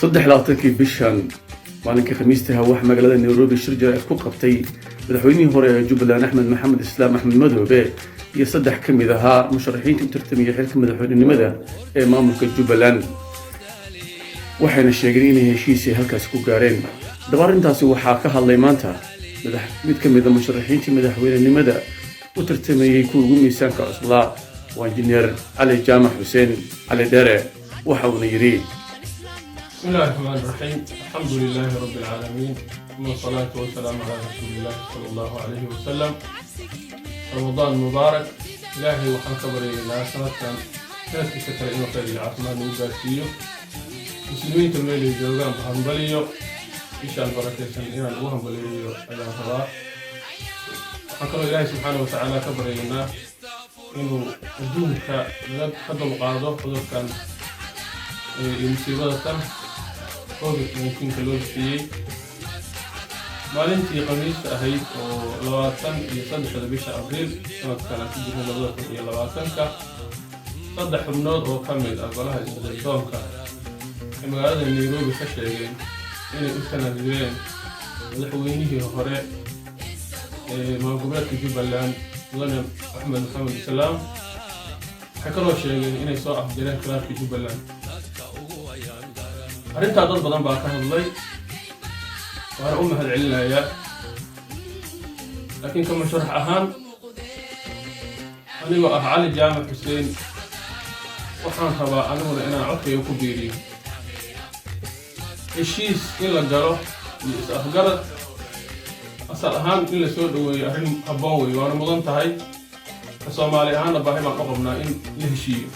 saddexlaatankii bishan maalinka khamiistaha waxaa magaalada Nairobi shir jaraa'id ku qabtay madaxweynihii hore ee Jubbaland Axmed Maxamed Islaam Axmed Madoobe iyo saddex ka mid ahaa musharaxiinta u tartamaya xilka madaxweynenimada ee maamulka Jubbaland waxayna sheegeen inay heshiis halkaas ku gaareen dabarintaasi waxaa ka hadlay maanta mid ka mid ah musharaxiinta madaxweynenimada u tartamayay kuwa ugu miisaanka cuslaa waa injineer Cali Jaamac Xuseen Cali Dheere waxa uu yiri بسم الله الرحمن الرحيم الحمد لله رب العالمين والصلاة والسلام على رسول الله صلى الله عليه وسلم رمضان مبارك إلهي وحن كبري إلى سنة كانت كسكر إنه خير العثمان وقاسيه مسلمين تلميلي جوغان بحنبليو إن شاء الله بركة سنئنا وهنبليو إلى صلاة وحن كبري إلهي سبحانه وتعالى كبري إنه الدونك لقد خدم قاعدة خدم كان مصيبة COVID-19 kaloo bixiyay maalintii khamiista ahayd oo 23 bisha Abriil sanadkan ku jira 2020 saddex xubnood oo ka mid ah golaha isbeddeldoonka ee magaalada Nairobi ka sheegeen inay u sanadiyeen madaxweynihii hore ee maamulka Jubbaland Mudane Axmed Maxamed Islaam waxay kaloo sheegeen inay soo afjareen khilaafka Jubbaland arrinta dad badan baa ka hadlay waana u mahad celinayaa laakiin kama sharax ahaan anigoo ah Cali Jaamac Xuseen waxaan rabaa aniguna inaan codkayga ku biiriyo heshiis in la galo iyo is-afgarad asal ahaan in la soo dhaweeyo arrin habboon wey waana mudan tahay ka Soomaali ahaanna baahi baan u qabnaa in la heshiiyo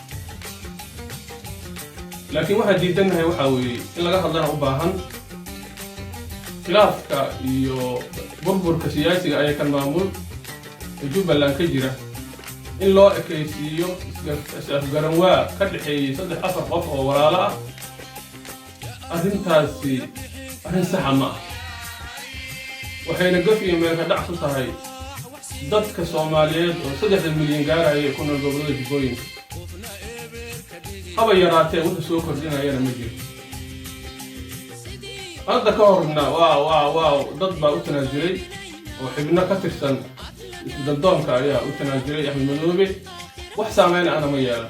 لكن واحد جدًا هو حاوي إلا جاه الله أباهن خلاف كيو بربر كسياسي أي كان معمول Jubbaland كجرة إلا كيسيو جرنوا كدحي صدق حصل قف ولا لا أهين تاسي أهين سحمة وحين قفي ما كدع صهاي ضد كصوماليات وصدق المليون جارة يكونوا الجبلة جبوين هذا يراتي وتسوق الدنيا يا نمجي هذا كورنا واو ضد ما أتنازلي وحبنا كثر سنة ضدهم كاريا أتنازلي أحمد منوبي وحسامين أنا ميالا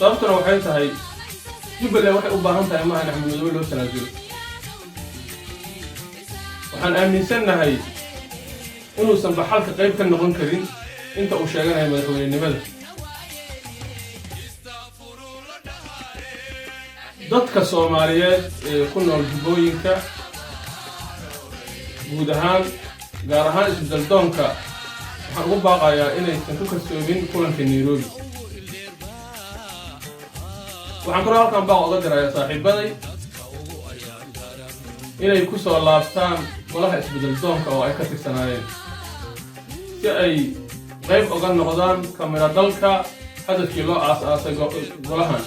صارتنا وحيتها هاي جبل واحد أباهمتها ما أنا أحمد منوبي لو تنازلي وحن آمن سنة هاي إنه سنبحالك قريب كان نغن كريم أنت وشاقنا هاي مدخولين نمالك dadka Soomaaliyeed ee ku nool Jubbooyinka guud ahaan gaar ahaan isbeddeldoonka waxaan ugu baaqayaa inaysan ku kalsoomin kulanka Nairobi waxaan kaloo halkan baaq uga dirayaa saaxiibaday inay ku soo laabtaan golaha isbeddeldoonka oo ay ka tirsanaayeen si ay qayb uga noqdaan kamira dalka hadafkii loo aasaasay golahan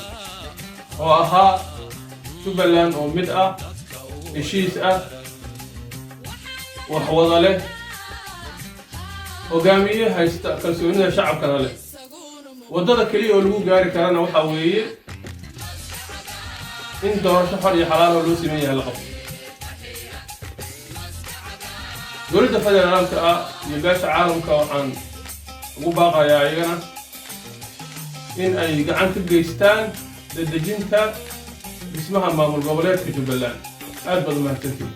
oo ahaa Jubbaland oo mid ah heshiis ah wax wada leh hogaamiye haysta kalsoonida shacabka leh wadada kaliya oo lagu gaari karana waxa weeye in doorasho xor iyo xalaal loo sameeyo la qabto dowladda federaalka iyo beesha caalamka waxaan ugu baaqayaa iyagana in ay gacan ka geystaan dejinta اسمها مامور قبلات في جبلان أربع مهتمين